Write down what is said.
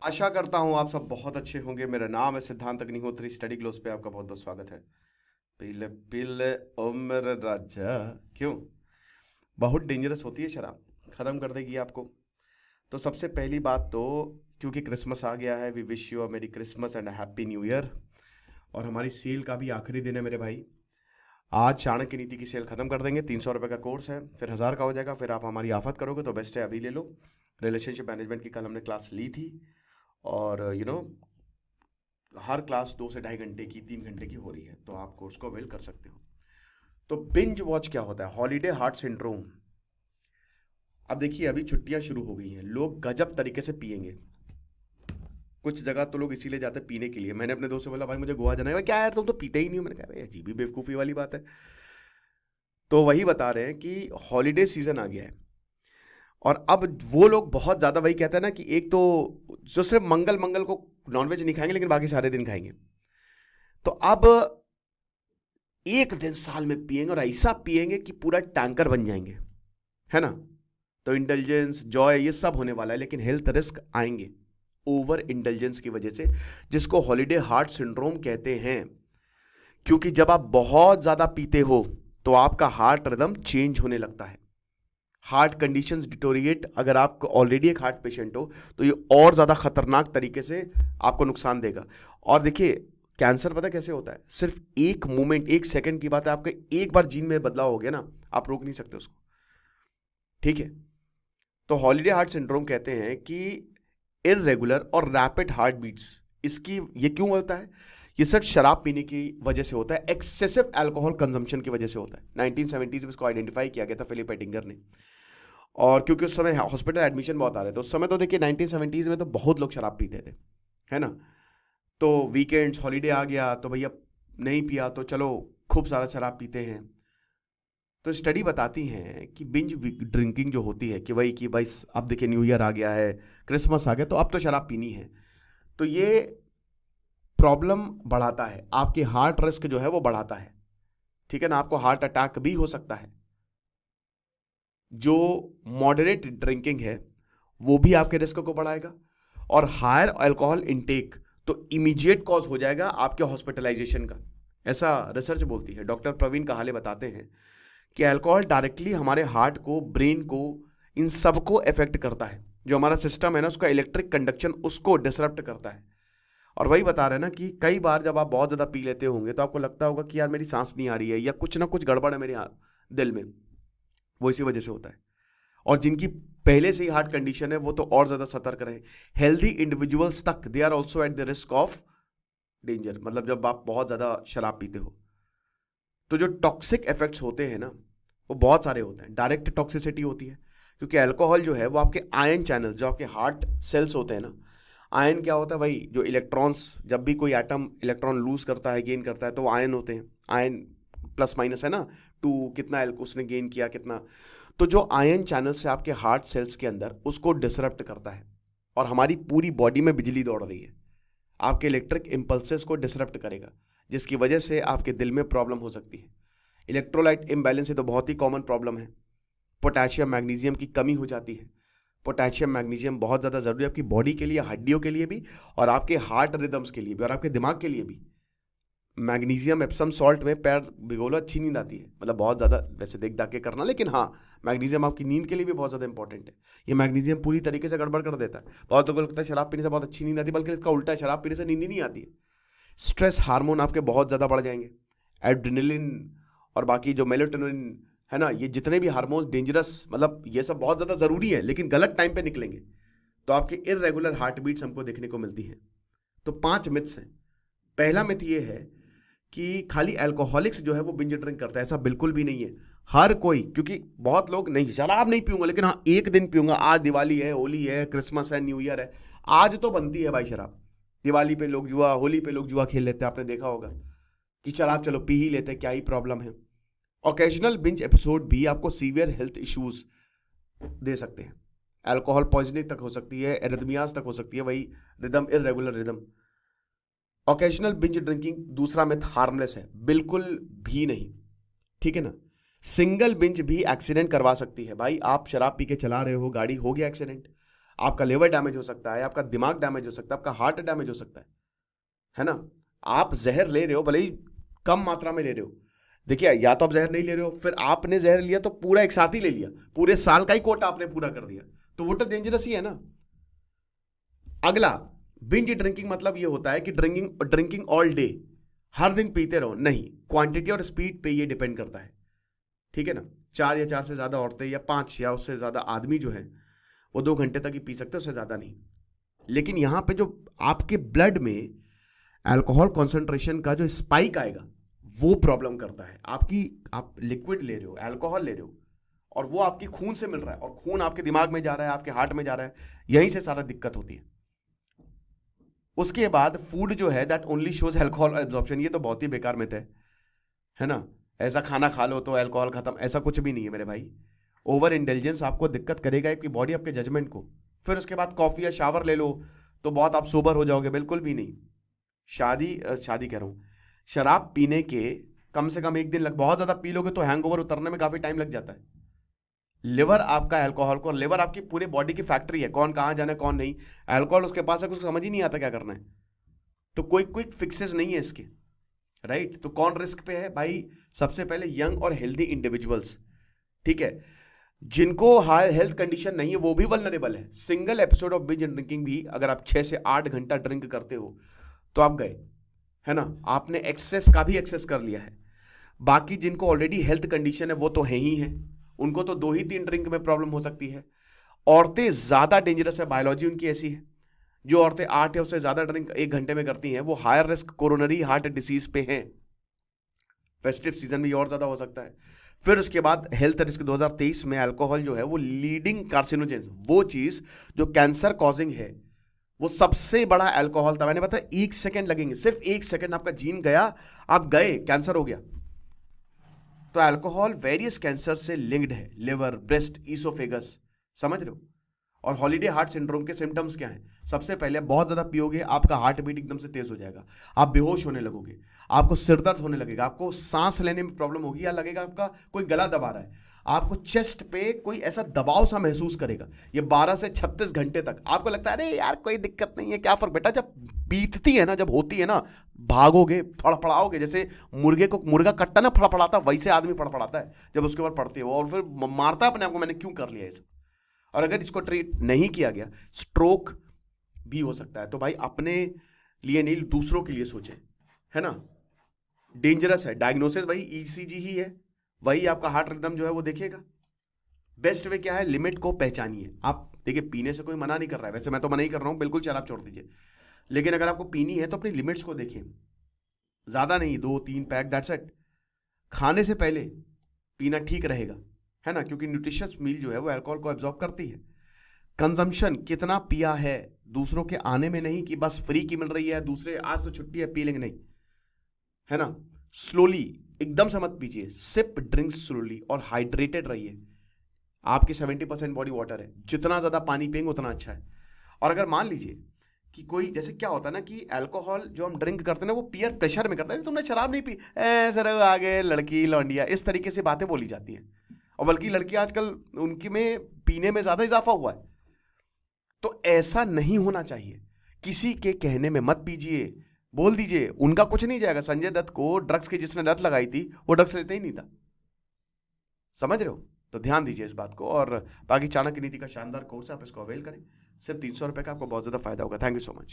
आशा करता हूँ आप सब बहुत अच्छे होंगे। मेरा नाम है सिद्धांत अग्निहोत्री। स्टडी ग्लोस पे आपका बहुत बहुत स्वागत है। पीले पीले ओ मेरे राजा। क्यों? बहुत डेंजरस होती है शराब, खत्म कर देगी आपको। तो सबसे पहली बात तो, क्योंकि क्रिसमस आ गया है, वी विश यू अ मेरी Christmas and happy new year. और हमारी सेल का भी आखिरी दिन है मेरे भाई। आज चाणक्य नीति की सेल खत्म कर देंगे। 300 रुपये का कोर्स है, फिर 1000 का हो जाएगा। फिर आप हमारी आफत करोगे तो बेस्ट है अभी ले लो। रिलेशनशिप मैनेजमेंट की कल हमने क्लास ली थी। और हर क्लास 2 से ढाई घंटे की, 3 घंटे की हो रही है, तो आप कोर्स को अवेल कर सकते हो। तो बिंज वॉच क्या होता है? Holiday heart syndrome. अब देखिए, अभी छुट्टियां शुरू हो गई हैं, लोग गजब तरीके से पिएंगे। कुछ जगह तो लोग इसीलिए जाते हैं पीने के लिए। मैंने अपने दोस्त से बोला, भाई मुझे गोवा जाना है। भाई क्या यार, तुम तो पीते ही नहीं हो। मैंने कहा भाई अजीब ही बेवकूफ़ी वाली बात है। तो वही बता रहे हैं कि हॉलीडे सीजन आ गया है। और अब वो लोग बहुत ज़्यादा वही कहते हैं ना कि एक तो जो सिर्फ मंगल मंगल को नॉनवेज नहीं खाएंगे, लेकिन बाकी सारे दिन खाएंगे। तो अब एक दिन साल में पिएंगे, और ऐसा पिएंगे कि पूरा टैंकर बन जाएंगे, है ना? तो इंटेलिजेंस, जॉय, ये सब होने वाला है, लेकिन हेल्थ रिस्क आएंगे ओवर इंटेलिजेंस की वजह से, जिसको हॉलीडे हार्ट सिंड्रोम कहते हैं। क्योंकि जब आप बहुत ज्यादा पीते हो तो आपका हार्ट रिदम चेंज होने लगता है। Heart conditions deteriorate. अगर आप ऑलरेडी एक हार्ट पेशेंट हो तो ये और ज्यादा खतरनाक तरीके से आपको नुकसान देगा। और देखिए, कैंसर पता कैसे होता है? सिर्फ एक मोमेंट, एक सेकंड की बात है। आपके एक बार जीन में बदलाव हो गया ना, आप रोक नहीं सकते उसको। ठीक है? तो हॉलीडे हार्ट सिंड्रोम कहते हैं कि इररेगुलर और रैपिड हार्ट बीट्स। इसकी ये क्यों होता है? ये सिर्फ शराब पीने की वजह से होता है, एक्सेसिव अल्कोहल कंजम्पशन की वजह से होता है। 1970s में इसको आइडेंटिफाई किया गया था फिलिप एटिंगर ने। और क्योंकि उस समय हॉस्पिटल एडमिशन बहुत आ रहे थे उस समय, तो देखिए 1970s में तो बहुत लोग शराब पीते थे, है ना? तो वीकेंड्स, हॉलीडे आ गया तो भैया नहीं पिया तो चलो खूब सारा शराब पीते हैं। तो स्टडी बताती हैं कि बिंज ड्रिंकिंग जो होती है, कि भाई अब देखिए न्यू ईयर आ गया है, क्रिसमस आ गया, तो अब तो शराब पीनी है। तो ये प्रॉब्लम बढ़ाता है, आपके हार्ट रिस्क जो है वो बढ़ाता है। ठीक है ना? आपको हार्ट अटैक भी हो सकता है। जो मॉडरेट ड्रिंकिंग है वो भी आपके रिस्क को बढ़ाएगा। और हायर अल्कोहल इनटेक तो इमीडिएट कॉज हो जाएगा आपके हॉस्पिटलाइजेशन का। ऐसा रिसर्च बोलती है। डॉक्टर प्रवीण कहाले बताते हैं कि अल्कोहल डायरेक्टली हमारे हार्ट को, ब्रेन को, इन सबको अफेक्ट करता है। जो हमारा सिस्टम है ना, उसका इलेक्ट्रिक कंडक्शन उसको डिसरप्ट करता है। और वही बता रहे हैं ना कि कई बार जब आप बहुत ज़्यादा पी लेते होंगे तो आपको लगता होगा कि यार मेरी सांस नहीं आ रही है, या कुछ ना कुछ गड़बड़ है मेरे दिल में। वो इसी वजह से होता है। और जिनकी पहले से ही हार्ट कंडीशन है वो तो और ज़्यादा सतर्क रहे। हेल्दी इंडिविजुअल्स तक they are also at the risk of danger. मतलब जब आप बहुत ज़्यादा शराब पीते हो तो जो टॉक्सिक इफेक्ट्स होते हैं ना, वो बहुत सारे होते हैं। डायरेक्ट टॉक्सिसिटी होती है, क्योंकि अल्कोहल जो है वो आपके आयन चैनल, जो आपके हार्ट सेल्स होते हैं ना, आयन क्या होता है? वही जो इलेक्ट्रॉन्स, जब भी कोई एटम इलेक्ट्रॉन लूज करता है, गेन करता है, तो वो आयन होते हैं। आयन प्लस माइनस है ना, टू कितना उसने गेन किया कितना। तो जो आयन चैनल से आपके हार्ट सेल्स के अंदर, उसको डिसरप्ट करता है। और हमारी पूरी बॉडी में बिजली दौड़ रही है, आपके इलेक्ट्रिक इंपल्सेस को डिसरप्ट करेगा, जिसकी वजह से आपके दिल में प्रॉब्लम हो सकती है। इलेक्ट्रोलाइट इम्बैलेंस है तो बहुत ही कॉमन प्रॉब्लम है। पोटेशियम मैग्नीशियम की कमी हो जाती है। पोटेशियम मैग्नीशियम बहुत ज़्यादा ज़रूरी है आपकी बॉडी के लिए, हड्डियों के लिए भी, और आपके हार्ट रिदम्स के लिए भी, और आपके दिमाग के लिए भी। मैग्नीशियम एप्सम सॉल्ट में पैर भिगो लो, अच्छी नींद आती है। मतलब बहुत ज़्यादा वैसे देख दाख के करना, लेकिन हाँ, मैग्नीशियम आपकी नींद के लिए भी बहुत ज़्यादा इंपॉर्टेंट है। ये मैग्नीशियम पूरी तरीके से गड़बड़ कर देता है। बहुत लोगों को लगता है शराब पीने से बहुत अच्छी नींद आती है, बल्कि इसका उल्टा है, शराब पीने से नींद ही नहीं आती है। स्ट्रेस हार्मोन आपके बहुत ज़्यादा बढ़ जाएंगे। एड्रेनलिन और बाकी जो मेलेटोनिन है ना, ये जितने भी हार्मोन्स डेंजरस, मतलब ये सब बहुत ज़्यादा ज़रूरी है, लेकिन गलत टाइम पे निकलेंगे तो आपके इररेगुलर हार्ट बीट्स हमको देखने को मिलती हैं। तो 5 मिथ्स हैं। पहला मिथ ये है कि खाली अल्कोहलिक्स जो है वो बिंज ड्रिंक करता है। ऐसा बिल्कुल भी नहीं है। हर कोई, क्योंकि बहुत लोग नहीं, शराब नहीं पीऊंगा लेकिन हाँ एक दिन पीऊंगा, आज दिवाली है, होली है, क्रिसमस है, न्यू ईयर है, आज तो बनती है भाई शराब। दिवाली पे लोग जुआ, होली पे लोग जुआ खेल लेते हैं, आपने देखा होगा कि शराब चलो पी ही लेते हैं, क्या ही प्रॉब्लम है। ओकेजनल बिंज एपिसोड भी आपको सीवियर हेल्थ इश्यूज दे सकते हैं। अल्कोहल पॉइजनिंग तक हो सकती है, एरिथमियाज तक हो सकती है, वही rhythm, irregular rhythm. Occasional binge drinking, दूसरा मिथ, हार्मलेस है, बिल्कुल भी नहीं। ठीक है ना? सिंगल बिंज भी एक्सीडेंट करवा सकती है। भाई आप शराब पी के चला रहे हो, गाड़ी, हो गया एक्सीडेंट, आपका लिवर डैमेज हो सकता है, आपका दिमाग डैमेज हो सकता है, आपका हार्ट डैमेज हो सकता है ना। आप जहर ले रहे हो, भले ही कम मात्रा में ले रहे हो। देखिए, या तो आप जहर नहीं ले रहे हो, फिर आपने जहर लिया तो पूरा एक साथ ही ले लिया, पूरे साल का ही कोटा आपने पूरा कर दिया, तो वो तो डेंजरस ही है ना। अगला, बिंज ड्रिंकिंग मतलब ये होता है कि ड्रिंकिंग ऑल डे, हर दिन पीते रहो। नहीं, क्वांटिटी और स्पीड पे ये डिपेंड करता है, ठीक है ना। 4 से ज्यादा औरतें या 5 या उससे ज्यादा आदमी जो है वो 2 घंटे तक ही पी सकते हैं, उससे ज्यादा नहीं। लेकिन यहां पे जो आपके ब्लड में अल्कोहल कॉन्सेंट्रेशन का जो स्पाइक आएगा वो प्रॉब्लम करता है। आप लिक्विड ले रहे हो, अल्कोहल ले रहे हो, और वो आपकी खून से मिल रहा है, और खून आपके दिमाग में जा रहा है, आपके हार्ट में जा रहा है, यहीं से सारा दिक्कत होती है। उसके बाद फूड जो है that only shows alcohol absorption, ये तो बहुत ही बेकार मिथ है ना। ऐसा खाना खा लो तो अल्कोहल खत्म, ऐसा कुछ भी नहीं है मेरे भाई। ओवर इंटेलिजेंस आपको दिक्कत करेगा आपकी बॉडी, आपके जजमेंट को। फिर उसके बाद कॉफी या शावर ले लो तो बहुत आप सोबर हो जाओगे, बिल्कुल भी नहीं। शादी कह रहा हूं, शराब पीने के कम से कम 1 दिन बहुत ज्यादा पी लोगे तो हैंगओवर उतरने में काफी टाइम लग जाता है। लिवर आपका अल्कोहल को, लिवर आपकी पूरे बॉडी की फैक्ट्री है, कौन कहां जाना है कौन नहीं। अल्कोहल उसके पास है, कुछ समझ ही नहीं आता क्या करना है। तो कोई क्विक फिक्सेस नहीं है इसके, राइट। तो कौन रिस्क पे है भाई? सबसे पहले यंग और हेल्दी इंडिविजुअल्स, ठीक है। जिनको हाई हेल्थ कंडीशन नहीं है वो भी वल्नरेबल है। Single episode of binge drinking भी अगर आप 6 से 8 घंटा ड्रिंक करते हो तो आप गए, है ना, आपने एक्सेस का भी एक्सेस कर लिया है। बाकी जिनको ऑलरेडी हेल्थ कंडीशन है वो तो है ही है, उनको तो 2 ही 3 ड्रिंक में प्रॉब्लम हो सकती है। औरतें ज्यादा डेंजरस है, बायोलॉजी उनकी ऐसी है। जो औरतें 8 या उससे ज्यादा ड्रिंक 1 घंटे में करती हैं वो higher risk coronary heart disease पे हैं। फेस्टिव सीजन में ये और ज्यादा हो सकता है। फिर उसके बाद हेल्थ रिस्क 2023 में अल्कोहल जो है वो लीडिंग कार्सिनोजेन, वो चीज जो कैंसर कॉजिंग है, वो सबसे बड़ा अल्कोहल था। मैंने बताया 1 सेकेंड लगेंगे, सिर्फ 1 सेकेंड आपका जीन गया, आप गए, कैंसर हो गया। तो अल्कोहल वेरियस कैंसर से लिंक्ड है, लिवर, ब्रेस्ट, ईसोफेगस, समझ रहे हो। और हॉलीडे हार्ट सिंड्रोम के सिम्टम्स क्या हैं? सबसे पहले बहुत ज्यादा पियोगे, आपका हार्ट बीट एकदम से तेज हो जाएगा, आप बेहोश होने लगोगे, आपको सिरदर्द होने लगेगा, आपको सांस लेने में प्रॉब्लम होगी, या लगेगा आपका कोई गला दबा रहा है, आपको चेस्ट पे कोई ऐसा दबाव सा महसूस करेगा। ये 12 से 36 घंटे तक आपको लगता है अरे यार कोई दिक्कत नहीं है, क्या फर्क। बेटा जब बीतती है ना, जब होती है ना, भागोगे, फड़फड़ाओगे, जैसे मुर्गा कट्टा ना फड़फड़ाता, वैसे आदमी फड़फड़ाता है जब उसके ऊपर पड़ते हो, और फिर मारता है अपने आप को, मैंने क्यों कर लिया ये सब। और अगर इसको ट्रीट नहीं किया गया, स्ट्रोक भी हो सकता है। तो भाई अपने लिए नहीं, दूसरों के लिए सोचें, है ना। डेंजरस है। डायग्नोसिस वही ईसीजी ही है, वही आपका हार्ट रिदम जो है वो देखेगा। बेस्ट वे क्या है? लिमिट को पहचानिए। आप देखिए, पीने से कोई मना नहीं कर रहा है, वैसे मैं तो मना ही कर रहा हूं, बिल्कुल शराब छोड़ दीजिए। लेकिन अगर आपको पीनी है तो अपनी लिमिट्स को देखिए, ज्यादा नहीं, 2-3 पैक, दैट्स इट। खाने से पहले पीना ठीक रहेगा, है ना, क्योंकि न्यूट्रिशियस मील जो है वो अल्कोहल को एब्जॉर्ब करती है। कंजम्पशन कितना पिया है, दूसरों के आने में नहीं कि बस फ्री की मिल रही है, दूसरे आज तो छुट्टी है पी लेंगे, नहीं, है ना। स्लोली, एकदम से मत पीजिए, सिप ड्रिंक्स स्लोली, और हाइड्रेटेड रहिए। आपकी 70% बॉडी वाटर है, जितना ज्यादा पानी पिएंगे उतना अच्छा है। और अगर मान लीजिए कि कोई, जैसे क्या होता है ना कि अल्कोहल जो हम ड्रिंक करते हैं ना वो पीयर प्रेशर में करते हैं, तुमने शराब नहीं पी, सर आगे लड़की लौंडिया, इस तरीके से बातें बोली जाती हैं। और बल्कि लड़कियां आजकल उनकी में पीने में ज्यादा इजाफा हुआ है। तो ऐसा नहीं होना चाहिए, किसी के कहने में मत पीजिए, बोल दीजिए, उनका कुछ नहीं जाएगा। संजय दत्त को ड्रग्स की जिसने लत लगाई थी वो ड्रग्स लेते ही नहीं था, समझ रहे हो। तो ध्यान दीजिए इस बात को। और बाकी चाणक्य नीति का शानदार कोर्स है, आप इसको अवेल करें, सिर्फ 300 रुपए का, आपको बहुत ज्यादा फायदा होगा। Thank you so much.